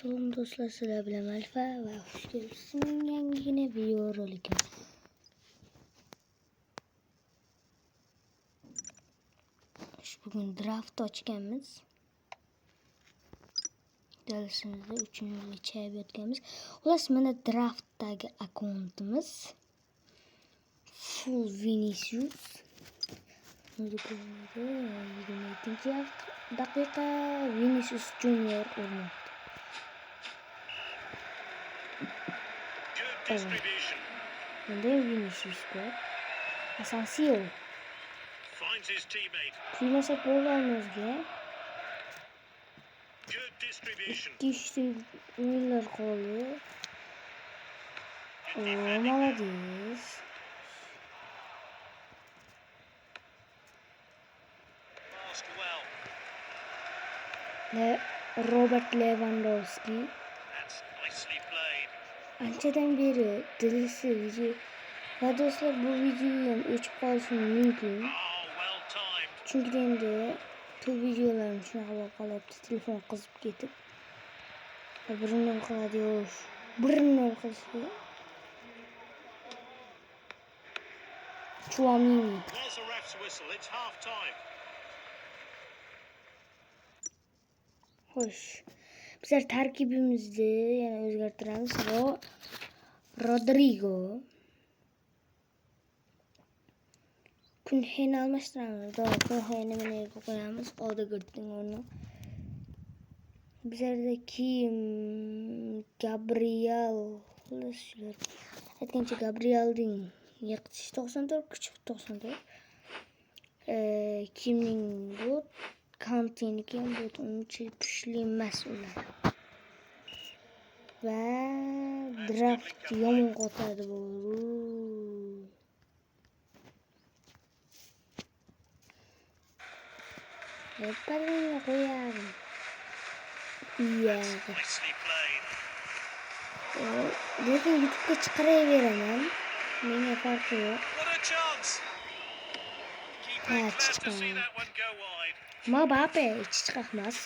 Selam dostlar, sizler bilen Alfa ve hoş geldiniz yine video rolike. Bugün draft açganmiz. Dersimizde 3. çay o'tganmiz. Xullas mana draftdagi akkauntimiz full Vinicius. 27-daqiqa Vinicius Junior o'ynadi. Bunda Vinicius bor. Asensio. Kuymasak bo'lganimizga ikki o'yinlar qoldi. Молодец. Robert Lewandowski. Anchadan beri dilisi video. Va do'stlar, bu videoyu ham o'chib qolishi mumkin. Chunki endi bu videolarim shunaqa bo'lib qolyapti. Telefon qizib ketib. Birini qiladi yo'q. Birini qilishdi. Chouamini. Xo'sh. Bizlar tarkibimizni yana o'zgartiramiz. Rodrigo. Kunheni almashtiramiz. Kunheni mana qo'yamiz. Odegaardning o'rnini. Bizlarda kim? Gabriel. Xullas, aytgancha Gabrielning yiqitishi 94, kuchi 94. Kimning bu? Kanteniki ham bu uncha kuchli emas ular. Va draft yomon qotadi bu. Yaparini qo'yardim. Iya. Lekin YouTube'ga chiqaraveraman. Menga farqi yo'q. Ha, chiqaman. Mbappe chiqmas.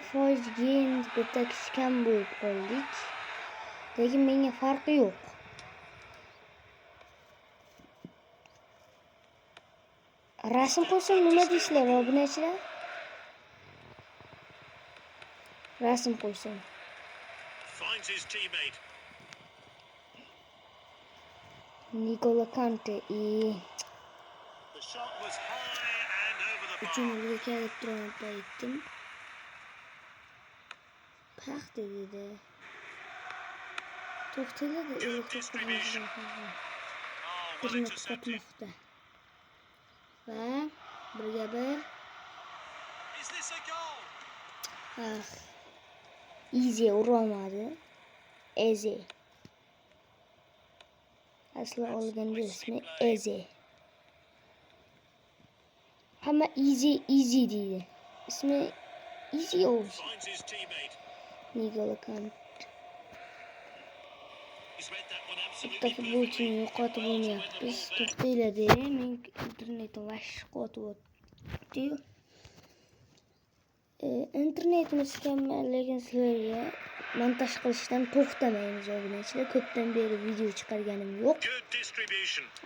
Foizgen bitta kichkam bo'lib qoldik. Lekin menga farqi yo'q. Rasm qo'ysam nima deysizlar obunachilar? Rasm qo'ysam. Nicola Kante uchinchiga kelib turgan paytim pax dedi. To'xtaladi elektr birini to'xtatmoqda. Va birga bir. Easy urolmadi. Eze. Asli olganda ismi Eze. Hamma easy deydi. İsmi Easy olsun. Nicola Kante. Bitta futbolchini yo'qotib bo'lmayapmiz. To'xtaylar men internetim vash qo'yib. İnternetimiz kammal, lekin sizlarga montaj qilishdan to'xtamaymiz obunachilar. Ko'pdan beri video chiqarganim yo'q.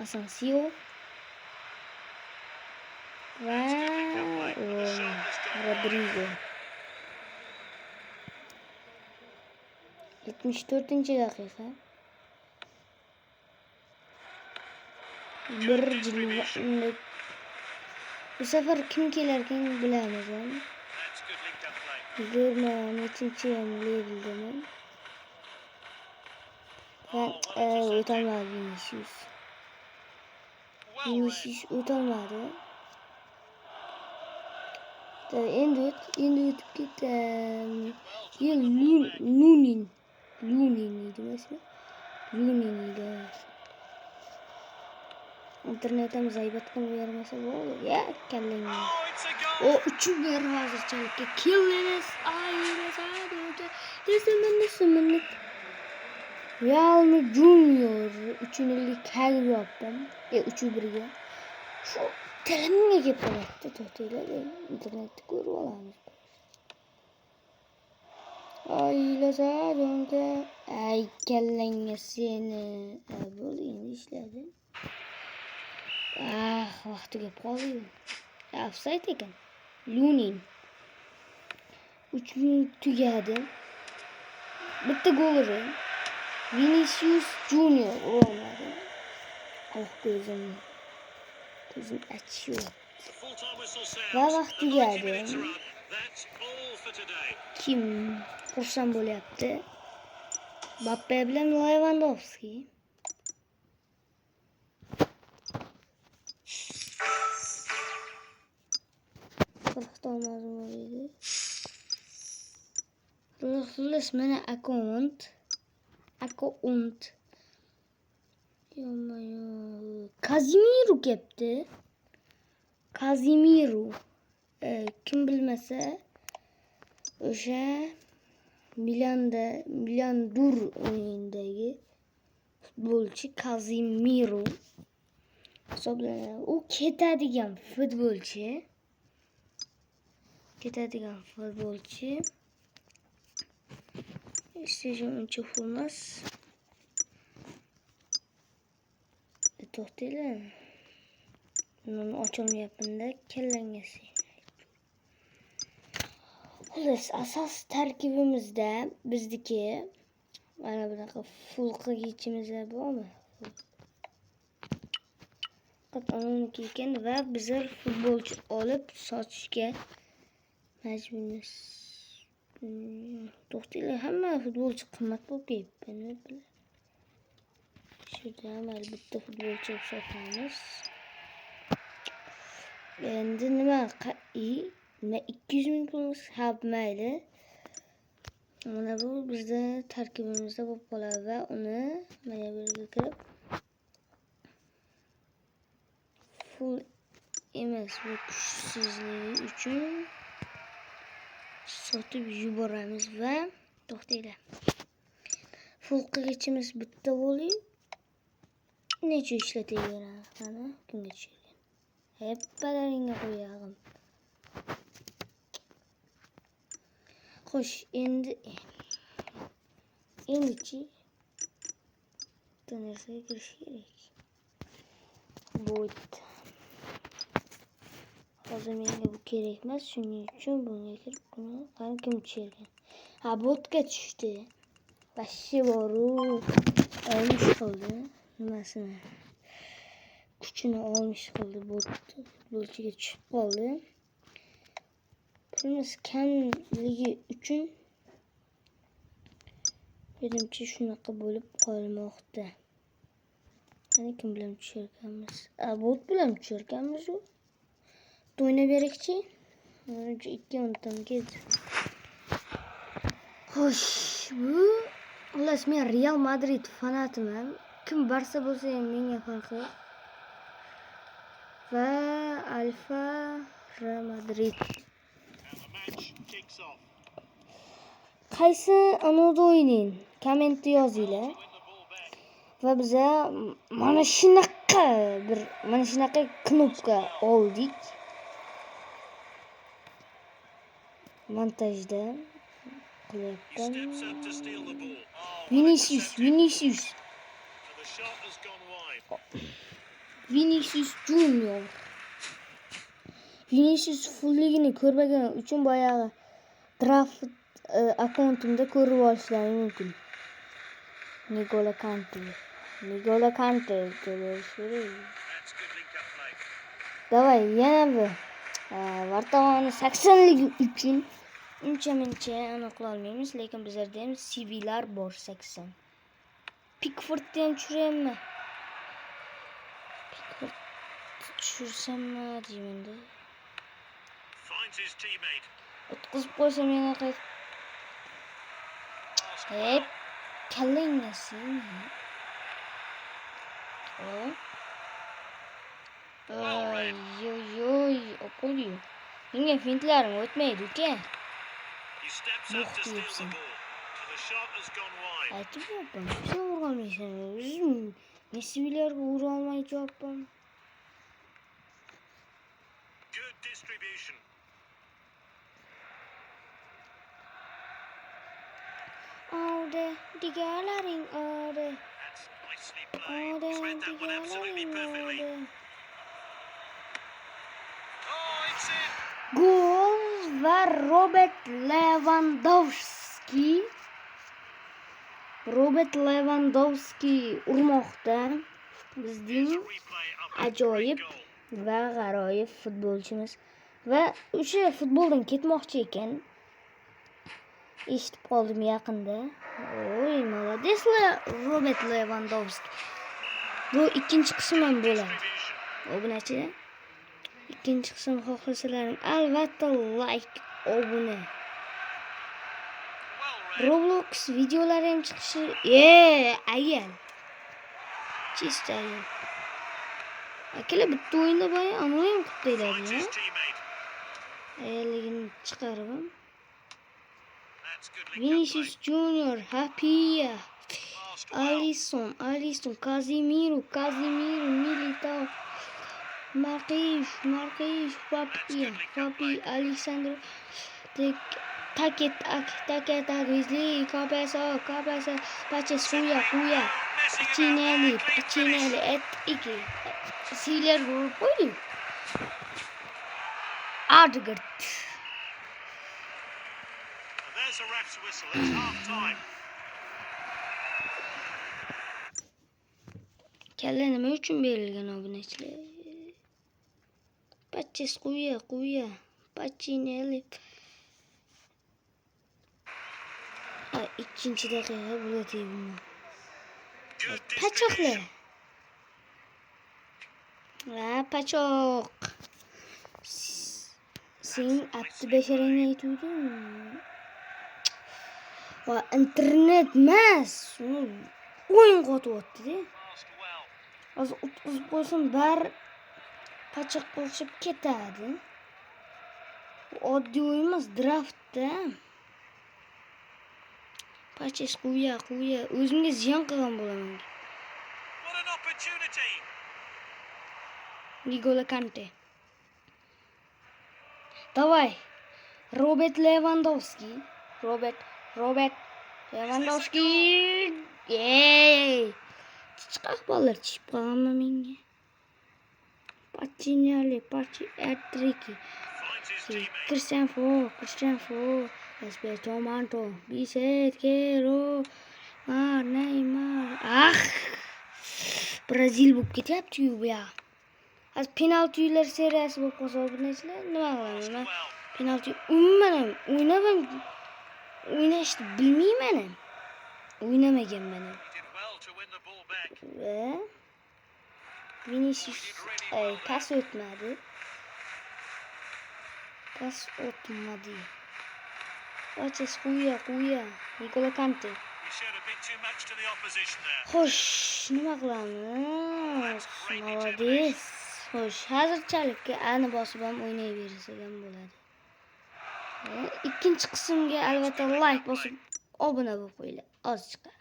Asensio va Rodrigo. 74-daqiqa. Bir jilva. Bu safar kim kelarkan bilamiz. 23-yam leveldaman. Va o'tolmadi Vinicius. O'tolmadi. Endi o'tib ketdi. Lunin edi mesela. Lunin edi. İnternetim zayıbat qilib bermasa bo'ldi. Ya kallang. O uchib ber hozirchalikka. Killimiz ayirasadi. Realmi Junior 3'ünlük kagib yaptım. 3'ü birga. Şu telimga kelib qolyapti. To'xtanglar, internetni ko'rib olamiz. Ay lazarında. Ay kellenge seni. Böyle yeni işledi. Ah vakti gep kalıyor. Offside ekan. Lunin. 3 minut tugadi. Bitta golü. Vinicius Junior olmadı. Ah gözüm açıyor. Ve vakti geldi. Kim kursan böyle yaptı? Mbappe bilen Lewandowski. Kırıkta olmaz mı öyleydi? Rıhlıs mene account. Casemiro yaptı. Casemiro. Kim bilmese o'sha Milan Dur o'yinidagi futbolchi Casemiro hisoblanadi. U ketadigan futbolchi. Istesam uncha bo'lmas. To'xtanglar. Buni ocholmayapman-da, kellangasi. Xullas, asos tarkibimizda bizniki mana bunaqa full qilgichimiz bormi? Qat'oniki ekan va bizlar futbolchi olib sotishga majburmiz. To'xtanglar, hamma futbolchi qimmat bo'lib ketibdi. Şurada hemen bitta futbolchi sotamiz. Endi nima 200 ming pulimiz mayli. Mana bu bizda tarkibimizda bo'lib qoladi va uni mana bu yerga kirib full emas va kuchsizligi uchun sotib yuboramiz va to'xtanglar. Full qilgichimiz bitta bo'ldi. Necha ishlataveradi? Qani, kimga tushirgan? Hepalaringga qo'yag'im. Xo'sh, endichi tanasiga kirish kerak. Bo't. Hozir menga bu kerak emas, shuning uchun bunga kirib buni qani kim tushirgan? Ha, bo'tga tushdi. Bashi boru. Olmuş qildi. Nimasini? Kuchini olmuş qildi bo'tni. Futbolchiga tushib qoldi. Pulimiz kamligi uchun menimcha shunaqa bo'lib qolmoqda. Mana kim bilan tushirganmiz? Bo't bilan tushirganmiz u. O'ynab berikchi. Menimcha 2 o'ntam keldi. Xo'sh, bu xullas men Real Madrid fanatiman. Kim Barsa bo'lsa ham menga farqi yo'q. Va Alfa Real Madrid. Qaysi anoda o'yning? Kommentda yozinglar. Va biza mana shunaqa knopka oldik. Montajda qilyapman. Vinicius Junior. Vinicius fullligini ko'rmagan uchun boyag'i draft akkauntimda ko'rib olishlari mumkin. N'Golo Kante ko'rish. Davay, yana bir Vartavani 80ligi uchun uncha aniqlay olmaymiz, lekin bizlarda ham CV'lar bor 80. Pickfordni ham tushiraymi? Tushirsammi deymanda. O'tkazib qo'ysam yana qayt. Hep kallangasi. Oy, o'qiliyor. Menga fintlarim o'tmaydi uka. Bo'xtiyapsan. Aytib qo'ydim. Sen urolmaysan. Messilarga ura olmay javobbim. ode, digalaring ode. That's nicely played. He's read that one absolutely perfectly. Oh, it's in. Gol ve Robert Lewandowski. Robert Lewandowski urmoqda. Bizning Here's a replay of that ajoyib great goal. va g'aroyib futbolchimiz va o'sha futboldan ketmoqchi ekan. Eshitib qoldim yaqinda. Oy, молодецlar Robert Lewandowski. Bu ikkinchi qism ham bo'ladi. Division. Obunachilar. İkinci qism xohlasalaring albatta like, obuna. Well read. Roblox videolari ham chiqishi. Ayol. Chist ayol. Akalar bitta o'yinda boya uni ham qutlaydi Finds ya. his teammate. Ayolligini chiqarib ham. That's good link up Vinicius play. Junior, Happy, Passed well. Alisson, Casemiro, Militao, Marquinhos, Papi, Alexandro, Take, Wesley, Cabeça, Pache, Pacinelli, Iki, Sealer gol koydu. Argırt. There's a ref's whistle. It's half time. Kelle nima uchun berilgan obunachilar? Paches quya. Pacinelli. İkinci daqiqa bo'ladi bundan. Good Pachoqlar. distribution. Pachoq. Sen abdi besharangni aytuvding. Va internet emas. O'yin qotyapti-da. Passed well. Hozir o'tkazib qo'ysam bar pachoqqa o'xshab ketadi. Oddiy o'yin emas, draftda. Paches quya. O'zimga ziyon qilgan bo'laman. What an opportunity. N'Golo Kante. Давай. Robert Lewandowski. Yey. Chiqaq bolalar chishib qolganmi menga? Pacinelli, Patrick. Finds his teammate. Christian Fo. Espeto Manto. Bizet, Kero. Neymar. Brazil bo'lib ketyapti-yu bu ya. Az penaltilar seriyasi bo'lib qolsa obunachilar nima qilaman? Well. Penalti umuman o'ynamam. O'ynashni bilmayman ham. O'ynamaganman ham. He did well to win the ball back. Va Vinicius pas o'tmadi. Paches quya. N'Golo Kante. He showed a bit too much to the opposition there. Xo'sh, nima qilamiz? Молодец. Xo'sh, hozirchalik ani bosib ham o'ynayversa ham bo'ladi. Ikkinchi qismga albatta like bosib obuna bo'lib qo'yinglar. Ozchiqa.